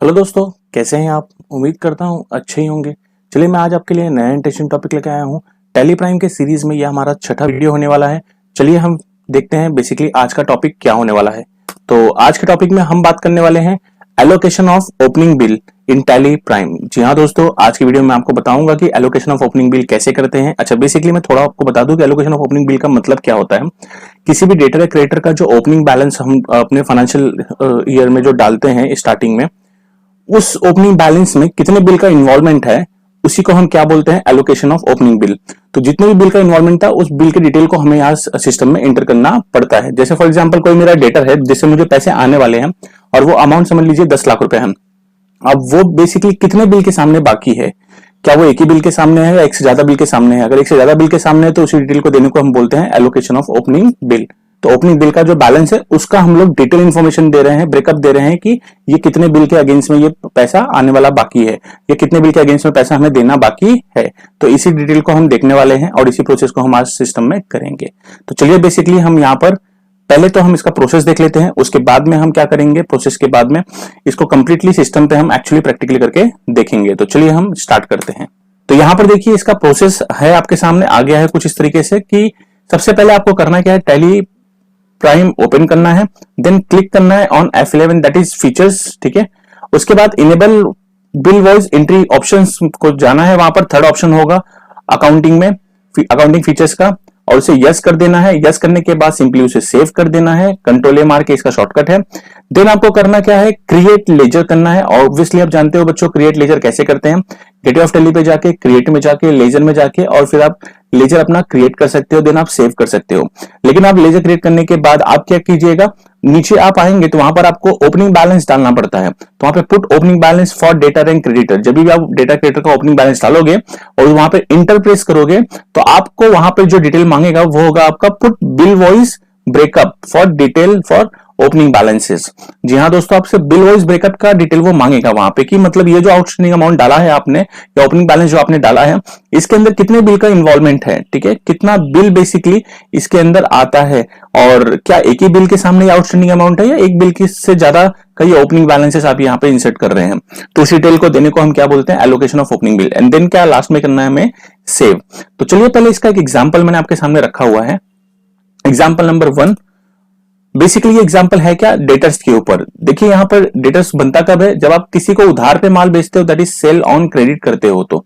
Hello दोस्तों, कैसे हैं आप। उम्मीद करता हूँ अच्छे ही होंगे। चलिए मैं आज आपके लिए नया इंटरेस्टिंग टॉपिक लेकर आया हूँ। टैली प्राइम के सीरीज में यह हमारा छठा वीडियो होने वाला है। चलिए हम देखते हैं बेसिकली आज का टॉपिक क्या होने वाला है। तो आज के टॉपिक में हम बात करने वाले हैं allocation of opening bill in Tally Prime. जी हाँ दोस्तों, आज की वीडियो में आपको बताऊंगा कि एलोकेशन ऑफ ओपनिंग बिल कैसे करते हैं। अच्छा, बेसिकली मैं थोड़ा आपको बता दूं कि एलोकेशन ऑफ ओपनिंग बिल का मतलब क्या होता है। किसी भी डेटर या क्रेडिटर का जो ओपनिंग बैलेंस हम अपने फाइनेंशियल ईयर में जो डालते हैं स्टार्टिंग में, उस ओपनिंग बैलेंस में कितने बिल का इन्वॉल्वमेंट है, उसी को हम क्या बोलते हैं, एलोकेशन ऑफ ओपनिंग बिल। तो जितने भी बिल का इन्वॉल्वमेंट था उस बिल के डिटेल को हमें यहाँ सिस्टम में एंटर करना पड़ता है। जैसे फॉर एग्जांपल कोई मेरा डेटर है जिससे मुझे पैसे आने वाले हैं और वो अमाउंट समझ लीजिए 10 लाख रुपए है। अब वो बेसिकली कितने बिल के सामने बाकी है, क्या वो एक ही बिल के सामने है या एक से ज्यादा बिल के सामने है। अगर एक से ज्यादा बिल के सामने है तो उसी डिटेल को देने को हम बोलते हैं एलोकेशन ऑफ ओपनिंग बिल। तो ओपनिंग बिल का जो बैलेंस है उसका हम लोग डिटेल इन्फॉर्मेशन दे रहे हैं, ब्रेकअप दे रहे हैं कि ये कितने बिल के अगेंस्ट में ये पैसा आने वाला बाकी है, ये कितने बिल के अगेंस्ट में पैसा हमें देना बाकी है। तो इसी डिटेल को हम देखने वाले हैं और इसी प्रोसेस को हम आज सिस्टम में करेंगे। तो चलिए बेसिकली हम यहाँ पर पहले तो हम इसका प्रोसेस देख लेते हैं, उसके बाद में हम क्या करेंगे, प्रोसेस के बाद में इसको कंप्लीटली सिस्टम पे हम एक्चुअली प्रैक्टिकली करके देखेंगे। तो चलिए हम स्टार्ट करते हैं। तो यहां पर देखिए इसका प्रोसेस है आपके सामने आ गया है कुछ इस तरीके से कि सबसे पहले आपको करना क्या है, टैली प्राइम ओपन करना है, देन क्लिक करना है on F11 that is features. ठीक है, उसके बाद enable bill wise entry options को जाना है। वहां पर थर्ड ऑप्शन होगा अकाउंटिंग में, अकाउंटिंग फीचर्स का, और उसे यस कर देना है। यस करने के बाद सिंपली उसे सेव कर देना है, कंट्रोल ए मार के इसका शॉर्टकट है। देन आपको करना क्या है, क्रिएट लेजर करना है। ऑब्वियसली आप जानते हो बच्चों क्रिएट लेजर कैसे करते हैं। गेटवे ऑफ टैली पे जाके, क्रिएट में जाके, लेजर में जाके और फिर आप लेजर अपना क्रिएट कर सकते हो, देन आप सेव कर सकते हो। लेकिन आप लेजर क्रिएट करने के बाद आप क्या कीजिएगा, नीचे आप आएंगे तो वहां पर आपको ओपनिंग बैलेंस डालना पड़ता है। तो वहां पे put opening balance for debtor and creditor, जब भी आप डेटा क्रेडिटर का ओपनिंग बैलेंस डालोगे और वहां पे इंटर प्रेस करोगे तो आपको वहां पे जो डिटेल मांगेगा वो होगा आपका put bill voice breakup for detail for opening balances. जी हाँ दोस्तों, आपसे बिल वाइज ब्रेकअप का डिटेल वो मांगेगा वहां पे कि मतलब ये जो आउटस्टैंडिंग अमाउंट डाला है आपने या ओपनिंग बैलेंस जो आपने डाला है इसके अंदर कितने बिल का इन्वॉल्वमेंट है। ठीक है, कितना बिल बेसिकली इसके अंदर आता है और क्या एक ही बिल के सामने आउटस्टैंडिंग अमाउंट है या एक बिल की से ज्यादा कई ओपनिंग बैलेंसेस आप यहाँ पे इंसर्ट कर रहे हैं। तो उस डिटेल को देने को हम क्या बोलते हैं, allocation of opening bill. And then क्या लास्ट में करना है हमें, सेव। तो चलिए पहले इसका एक एग्जाम्पल मैंने आपके सामने रखा हुआ है। एग्जाम्पल नंबर 1, बेसिकली ये एग्जांपल है क्या, डेटर्स के ऊपर। देखिए यहां पर डेटर्स बनता कब है, जब आप किसी को उधार पे माल बेचते हो, that is sale on credit करते हो। तो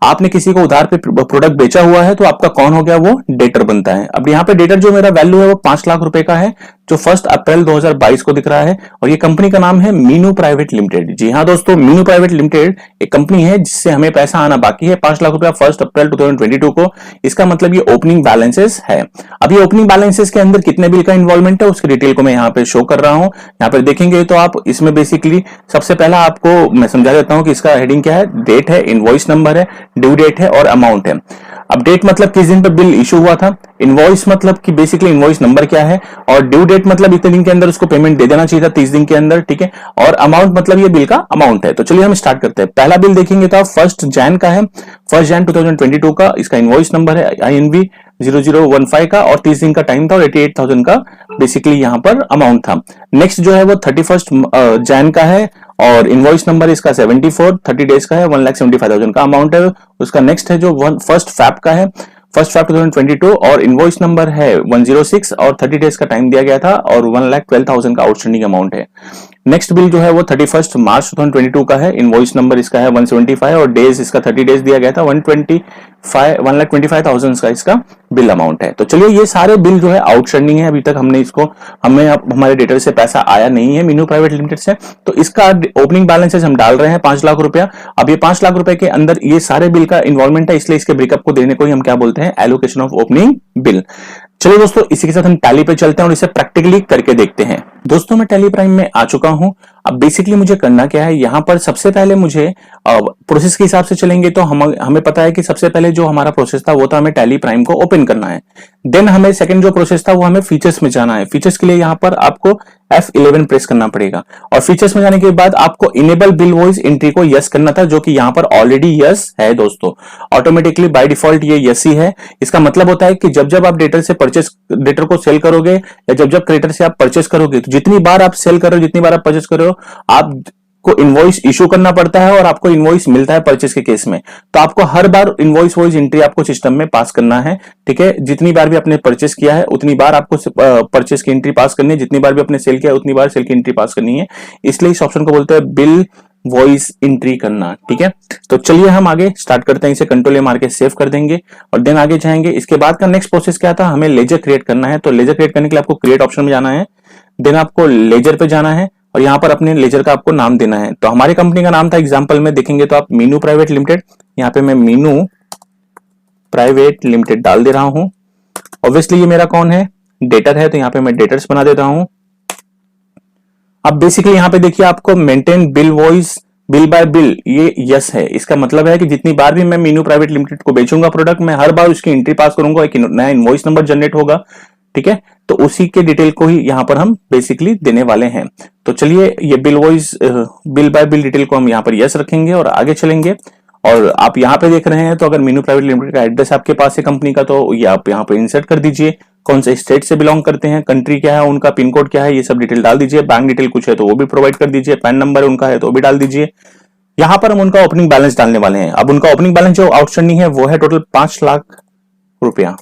आपने किसी को उधार पे प्रोडक्ट बेचा हुआ है तो आपका कौन हो गया, वो डेटर बनता है। अब यहाँ पे डेटर जो मेरा वैल्यू है वो 5 लाख रुपए का है जो 1 अप्रैल 2022 को दिख रहा है और ये कंपनी का नाम है मीनू प्राइवेट लिमिटेड। जी हाँ दोस्तों, मीनू प्राइवेट लिमिटेड एक कंपनी है जिससे हमें पैसा आना बाकी है 5 लाख रुपया 1 अप्रैल 2022 को। इसका मतलब ये ओपनिंग बैलेंसेस है। अब ये ओपनिंग बैलेंसेस के अंदर कितने बिल का इन्वॉल्वमेंट है उसकी डिटेल को मैं यहाँ पे शो कर रहा हूँ। यहाँ पर देखेंगे तो आप इसमें बेसिकली सबसे पहला आपको मैं समझा देता हूँ कि इसका हेडिंग क्या है, डेट है, इनवॉइस नंबर है, ड्यू डेट है और अमाउंट है। अब डेट मतलब किस दिन पे बिल इशू हुआ था, इनवॉइस मतलब कि बेसिकली इनवॉइस नंबर क्या है, और ड्यू डेट मतलब इतने दिन के अंदर उसको पेमेंट दे देना चाहिए था, 30 दिन के अंदर। ठीक है, और अमाउंट मतलब ये बिल का अमाउंट है। तो चलिए हम स्टार्ट करते हैं। पहला बिल देखेंगे तो आप 1 जैन का है, 1 जैन 2022 का। इसका इनवॉइस नंबर है INV 0015 का और 30 दिन का टाइम था और 88,000 का बेसिकली यहाँ पर अमाउंट था। नेक्स्ट जो है वो 31 जैन का है और इनवॉइस नंबर इसका 74, 30 डेज का है, 1,75,000 का अमाउंट है। उसका नेक्स्ट है जो 1 फैब का है, 1 फैब 2022 और इनवॉइस नंबर है 106 और 30 डेज का टाइम दिया गया था और 1,12,000 का आउटस्टैंडिंग अमाउंट है। नेक्स्ट बिल जो है वो 31 मार्च 2022 का है, इनवॉइस नंबर इसका है 175 और डेज इसका 30 डेज दिया गया था, 1,25,000 का इसका बिल अमाउंट है। तो चलिए ये सारे बिल जो है आउटस्टैंडिंग है, अभी तक हमें हमारे डेटर से पैसा आया नहीं है मीनू प्राइवेट लिमिटेड से। तो इसका ओपनिंग बैलेंसेस हम डाल रहे हैं 5 लाख रुपया। अब ये 5 लाख रुपए के अंदर ये सारे बिल का इन्वॉल्वमेंट है, इसलिए इसके ब्रेकअप को देने को ही हम क्या बोलते हैं, एलोकेशन ऑफ ओपनिंग बिल। चलिए दोस्तों इसी के साथ हम टैली पे चलते हैं और इसे प्रैक्टिकली करके देखते हैं। दोस्तों मैं टैली प्राइम में आ चुका हूं। अब बेसिकली मुझे करना क्या है, यहां पर सबसे पहले मुझे प्रोसेस के हिसाब से चलेंगे तो हमें पता है कि सबसे पहले जो हमारा प्रोसेस था वो था हमें टैली प्राइम को ओपन करना है। देन हमें सेकंड जो प्रोसेस था वो हमें फीचर्स में जाना है। फीचर्स के लिए यहां पर आपको F11 प्रेस करना पड़ेगा और फीचर्स में जाने के बाद आपको इनेबल बिल वॉइस एंट्री को यस करना था, जो कि यहां पर ऑलरेडी यस है दोस्तों। ऑटोमेटिकली बाय डिफॉल्ट ये यस ही है। इसका मतलब होता है कि जब जब आप डेटर को सेल करोगे या जब जब क्रेडिटर से आप परचेस करोगे तो जितनी बार आप सेल कर रहे हो, जितनी बार आप परचेस कर रहे हो, आप को इनवॉइस इशू करना पड़ता है और आपको इनवॉइस मिलता है परचेस के केस में। तो आपको हर बार इनवॉइस वॉइस एंट्री आपको सिस्टम में पास करना है, ठीक है। जितनी बार भी आपने परचेस किया है उतनी बार आपको परचेस की एंट्री पास करनी है, जितनी बार भी आपने सेल किया है उतनी बार सेल की एंट्री पास करनी है। इसलिए इस ऑप्शन को बोलते हैं बिल वॉइस एंट्री करना, ठीक है। तो चलिए हम आगे स्टार्ट करते हैं, इसे कंट्रोल ए मार के सेव कर देंगे और देन आगे जाएंगे। इसके बाद का नेक्स्ट प्रोसेस क्या था, हमें लेजर क्रिएट करना है। तो लेजर क्रिएट करने के लिए आपको क्रिएट ऑप्शन में जाना है, देन आपको लेजर पे जाना है और यहाँ पर अपने लेजर का आपको नाम देना है। तो हमारी कंपनी का नाम था, एग्जांपल में देखेंगे तो आप मीनू प्राइवेट लिमिटेड, यहाँ पे मैं मीनू प्राइवेट लिमिटेड डाल दे रहा हूं। ऑब्वियसली ये मेरा कौन है, डेटर है, तो यहाँ पे मैं डेटर्स बना देता हूं। अब बेसिकली यहाँ पे देखिए आपको maintain bill voice bill bye bill, ये यस है। इसका मतलब है कि जितनी बार भी मैं मीनू प्राइवेट लिमिटेड को बेचूंगा प्रोडक्ट, मैं हर बार उसकी एंट्री पास करूंगा, एक नया इनवॉइस नंबर जनरेट होगा, ठीक है। तो उसी के डिटेल को ही यहाँ पर हम बेसिकली देने वाले हैं। तो चलिए ये bill voice bill bye bill detail को हम यहाँ पर यस रखेंगे और आगे चलेंगे। और आप यहाँ पे देख रहे हैं, तो अगर मीनू प्राइवेट लिमिटेड का एड्रेस आपके पास है कंपनी का, तो ये आप यहाँ पे इंसर्ट कर दीजिए। कौन से स्टेट से बिलोंग करते हैं, कंट्री क्या है उनका, पिन कोड क्या है, ये सब डिटेल डाल दीजिए। बैंक डिटेल कुछ है तो वो भी प्रोवाइड कर दीजिए, पैन नंबर उनका है तो वो भी डाल दीजिए। यहाँ पर हम उनका ओपनिंग बैलेंस डालने वाले हैं। अब उनका ओपनिंग बैलेंस जो आउटस्टैंडिंग है वो है टोटल 5 लाख रुपया।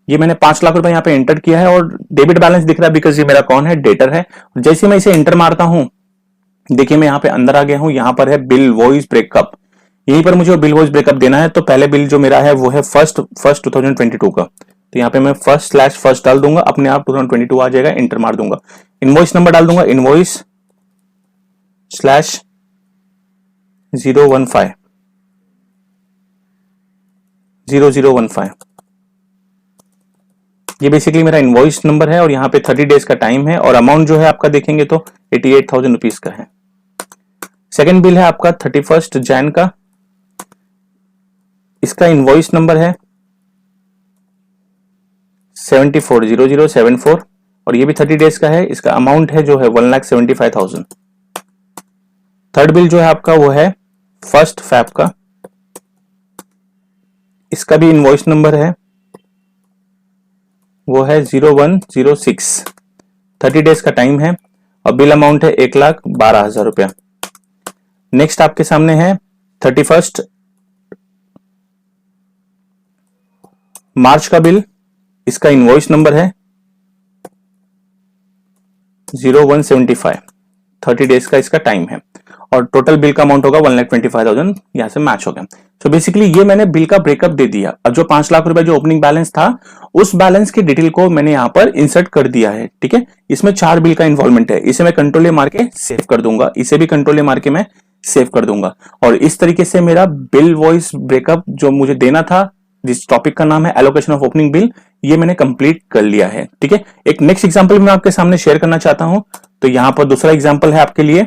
ये मैंने 5 लाख रुपए यहाँ पे एंटर किया है और डेबिट बैलेंस दिख रहा है बिकॉज ये मेरा कौन है, डेटर है। जैसे मैं इसे एंटर मारता हूं, देखिए मैं यहाँ पे अंदर आ गया हूं। यहाँ पर है बिल वॉइस ब्रेकअप, यहीं पर मुझे बिल वॉइस ब्रेकअप देना है। तो पहले बिल जो मेरा है वो है फर्स्ट 2022 का, तो यहाँ पे मैं फर्स्ट डाल दूंगा, अपने आप 2022 आ जाएगा, एंटर मार दूंगा। इनवॉइस नंबर डाल दूंगा, इनवॉइस /015 0015, ये बेसिकली मेरा इनवॉइस नंबर है और यहाँ पे 30 डेज का टाइम है और अमाउंट जो है आपका देखेंगे तो 88,000 रुपीज का है। सेकेंड बिल है आपका 31 जैन का, इसका इनवॉइस नंबर है 740074 और ये भी 30 डेज का है। इसका अमाउंट है जो है 1,75,000। थर्ड बिल जो है आपका वो है 1 फैब का, इसका भी इनवॉइस नंबर है वो है 0106, 30 डेज का टाइम है और बिल अमाउंट है 1,12,000 रुपया। नेक्स्ट आपके सामने है 31 मार्च का बिल, इसका इनवॉइस नंबर है 0175, 30 डेज का इसका टाइम है और टोटल बिल का अमाउंट होगा 1,25,000, यहां से मैच हो गया। तो बेसिकली ये मैंने बिल का ब्रेकअप दे दिया। अब जो 5 लाख रुपए जो ओपनिंग बैलेंस था, उस बैलेंस की डिटेल को मैंने यहाँ पर इंसर्ट कर दिया है, ठीक है। इसमें 4 बिल का इन्वॉल्वमेंट है, इसे मैं कंट्रोल ए मार के सेव कर दूंगा, इसे भी कंट्रोल ए मार के मैं सेव कर दूंगा और इस तरीके से मेरा बिल वॉइस ब्रेकअप जो मुझे देना था, जिस टॉपिक का नाम है एलोकेशन ऑफ ओपनिंग बिल, ये मैंने कंप्लीट कर लिया है, ठीक है। एक नेक्स्ट एग्जांपल मैं आपके सामने शेयर करना चाहता हूं। तो यहाँ पर दूसरा एग्जांपल है आपके लिए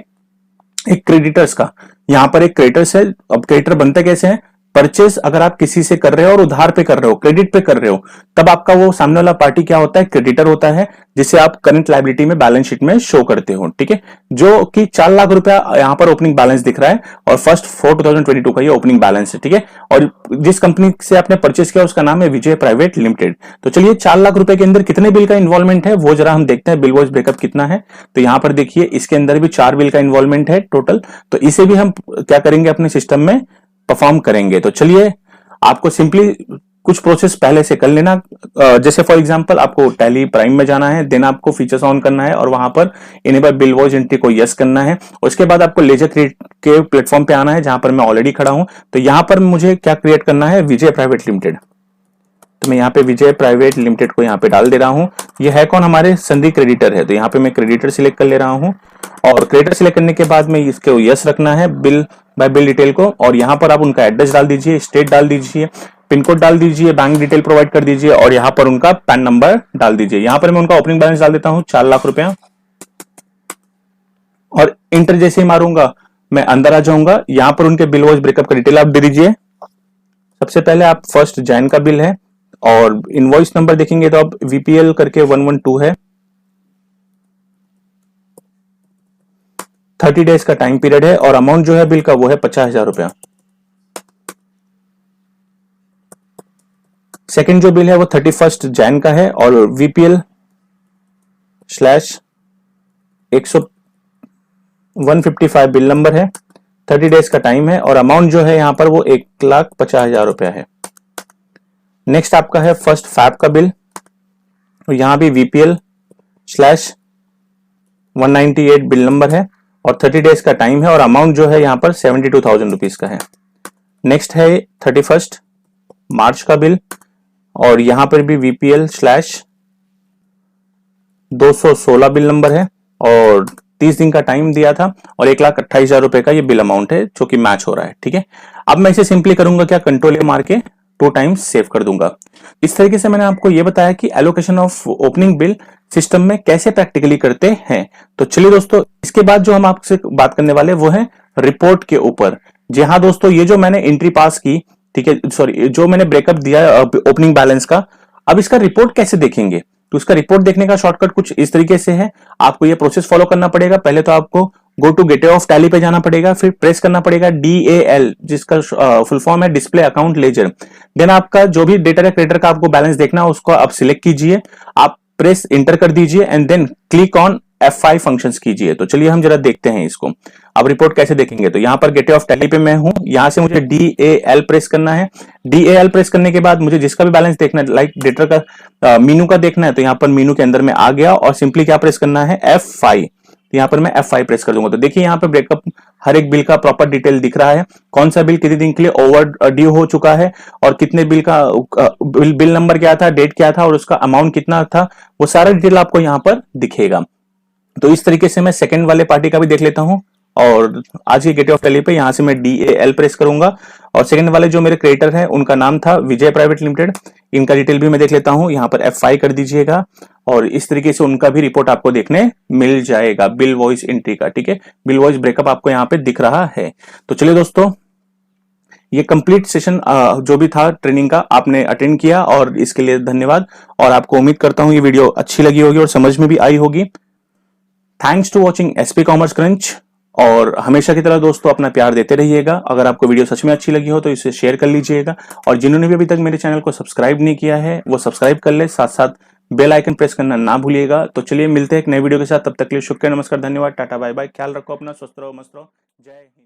एक क्रेडिटर्स का। यहाँ पर एक क्रेडिटर्स है। अब क्रेडिटर बनते कैसे हैं, परचेस अगर आप किसी से कर रहे हो और उधार पे कर रहे हो, क्रेडिट पे कर रहे हो, तब आपका वो सामने वाला पार्टी क्या होता है, क्रेडिटर होता है, जिसे आप करंट लायबिलिटी में बैलेंस शीट में शो करते हो, ठीक है। जो कि 4 लाख रुपया यहाँ पर ओपनिंग बैलेंस दिख रहा है और 1/4/2022 का ये ओपनिंग बैलेंस है, ठीक है। और जिस कंपनी से आपने परचेस किया उसका नाम है विजय प्राइवेट लिमिटेड। तो चलिए 4 लाख रुपए के अंदर कितने बिल का इन्वॉल्वमेंट है वो जरा हम देखते हैं, बिल वॉइस ब्रेकअप कितना है। तो यहाँ पर देखिए इसके अंदर भी 4 बिल का इन्वॉल्वमेंट है टोटल। तो इसे भी हम क्या करेंगे, अपने सिस्टम में परफॉर्म करेंगे। तो चलिए आपको सिंपली कुछ प्रोसेस पहले से कर लेना। जैसे फॉर एग्जांपल आपको टैली प्राइम में जाना है, देन आपको फीचर्स ऑन करना है और वहां पर इनेबल बिल वॉइस एंट्री को यस करना है। उसके बाद आपको लेजर क्रिएट के प्लेटफॉर्म पे आना है जहां पर मैं ऑलरेडी खड़ा हूं। तो यहां पर मुझे क्या क्रिएट करना है, विजय प्राइवेट लिमिटेड। तो मैं यहाँ पे विजय प्राइवेट लिमिटेड को यहाँ पे डाल दे रहा हूँ। ये है कौन, हमारे संधि क्रेडिटर है। तो यहाँ पे मैं क्रेडिटर सिलेक्ट कर ले रहा हूँ और क्रेडिटर सिलेक्ट करने के बाद में इसके यस रखना है बिल बाय बिल डिटेल को और यहाँ पर आप उनका एड्रेस डाल दीजिए, स्टेट डाल दीजिए, पिन कोड डाल दीजिए, बैंक डिटेल प्रोवाइड कर दीजिए और यहाँ पर उनका पैन नंबर डाल दीजिए। यहाँ पर मैं उनका ओपनिंग बैलेंस डाल देता हूँ 4 लाख रुपया और इंटर जैसे ही मारूंगा मैं अंदर आ जाऊंगा। यहाँ पर उनके बिल वॉइस ब्रेकअप का डिटेल आप दे दीजिए। सबसे पहले आप 1 जैन का बिल है और इनवॉइस नंबर देखेंगे तो अब वीपीएल करके 112 है। 30 डेज का टाइम पीरियड है और अमाउंट जो है बिल का वो है 50,000 रुपया। सेकेंड जो बिल है वो 31 जैन का है और वीपीएल /100 155 बिल नंबर है, 30 डेज का टाइम है और अमाउंट जो है यहाँ पर वो 1,50,000 रुपया है। नेक्स्ट आपका है फर्स्ट फैब का बिल, यहाँ भी VPL स्लैश 198 बिल नंबर है और 30 डेज का टाइम है और अमाउंट जो है यहाँ पर 72,000 रुपीज का है। नेक्स्ट है 31 मार्च का बिल और यहाँ पर भी VPL स्लैश 216 बिल नंबर है और 30 दिन का टाइम दिया था और 1,28,000 रुपए का ये बिल अमाउंट है जो कि मैच हो रहा है। ठीक है, अब मैं इसे सिंपली करूंगा क्या, कंट्रोल ए मार के 2 टाइम्स सेव कर दूंगा। इस तरीके से मैंने आपको ये बताया कि allocation of opening bill system में कैसे प्रैक्टिकली करते हैं। तो चलिए दोस्तों, इसके बाद जो हम आपसे बात करने वाले वो है रिपोर्ट के ऊपर। जी हाँ दोस्तों, ये जो मैंने एंट्री पास की, ठीक है, सॉरी, जो मैंने ब्रेकअप दिया ओपनिंग बैलेंस का, अब इसका रिपोर्ट कैसे देखेंगे। तो इसका रिपोर्ट देखने का शॉर्टकट कुछ इस तरीके से है। आपको ये प्रोसेस फॉलो करना पड़ेगा। पहले तो आपको go to gateway of Tally पे जाना पड़ेगा, फिर प्रेस करना पड़ेगा DAL, जिसका फुल फॉर्म है डिस्प्ले अकाउंट लेजर। देन आपका जो भी डेटा क्रेडिटर का आपको बैलेंस देखना है उसको आप सिलेक्ट कीजिए, आप प्रेस इंटर कर दीजिए and then click on F5 functions कीजिए। तो चलिए हम जरा देखते हैं इसको। अब रिपोर्ट कैसे देखेंगे, तो यहां पर गेटवे ऑफ टैली पे मैं हूं, यहां से मुझे DAL प्रेस करना है। DAL प्रेस करने के बाद मुझे जिसका भी बैलेंस देखना है, लाइक डेटर का मीनू का देखना है, तो यहां पर मीनू के अंदर में आ गया और सिंपली क्या प्रेस करना है, F5। तो यहाँ पर मैं F5 प्रेस कर दूंगा। तो देखिए यहाँ पर ब्रेकअप हर एक बिल का प्रॉपर डिटेल दिख रहा है, कौन सा बिल कितने दिन के लिए ओवर ड्यू हो चुका है और कितने बिल का बिल नंबर क्या था, डेट क्या था और उसका अमाउंट कितना था, वो सारा डिटेल आपको यहाँ पर दिखेगा। तो इस तरीके से मैं सेकंड वाले पार्टी का भी देख लेता हूं और आज की गेटवे ऑफ टैली पे यहां से मैं DAL प्रेस करूंगा और सेकंड वाले जो मेरे क्रिएटर हैं उनका नाम था विजय प्राइवेट लिमिटेड, इनका डिटेल भी मैं देख लेता हूं। यहां पर F5 कर दीजिएगा और इस तरीके से उनका भी रिपोर्ट आपको देखने मिल जाएगा बिल वॉइस एंट्री का। ठीक है, बिल वॉइस ब्रेकअप आपको यहाँ पे दिख रहा है। तो चलिए दोस्तों, ये कंप्लीट सेशन जो भी था ट्रेनिंग का आपने अटेंड किया और इसके लिए धन्यवाद। और आपको उम्मीद करता हूं ये वीडियो अच्छी लगी होगी और समझ में भी आई होगी। Thanks to watching SP Commerce Crunch. और हमेशा की तरह दोस्तों अपना प्यार देते रहिएगा। अगर आपको वीडियो सच में अच्छी लगी हो तो इसे शेयर कर लीजिएगा और जिन्होंने भी अभी तक मेरे चैनल को सब्सक्राइब नहीं किया है वो सब्सक्राइब कर ले, साथ साथ बेल आइकन प्रेस करना ना भूलिएगा। तो चलिए मिलते हैं एक नए वीडियो के साथ, तब तक के लिए शुक्रिया, नमस्कार, धन्यवाद, टाटा बाय बाय, ख्याल रखो अपना, स्वस्थ रहो, मस्त रहो, जय हिंद।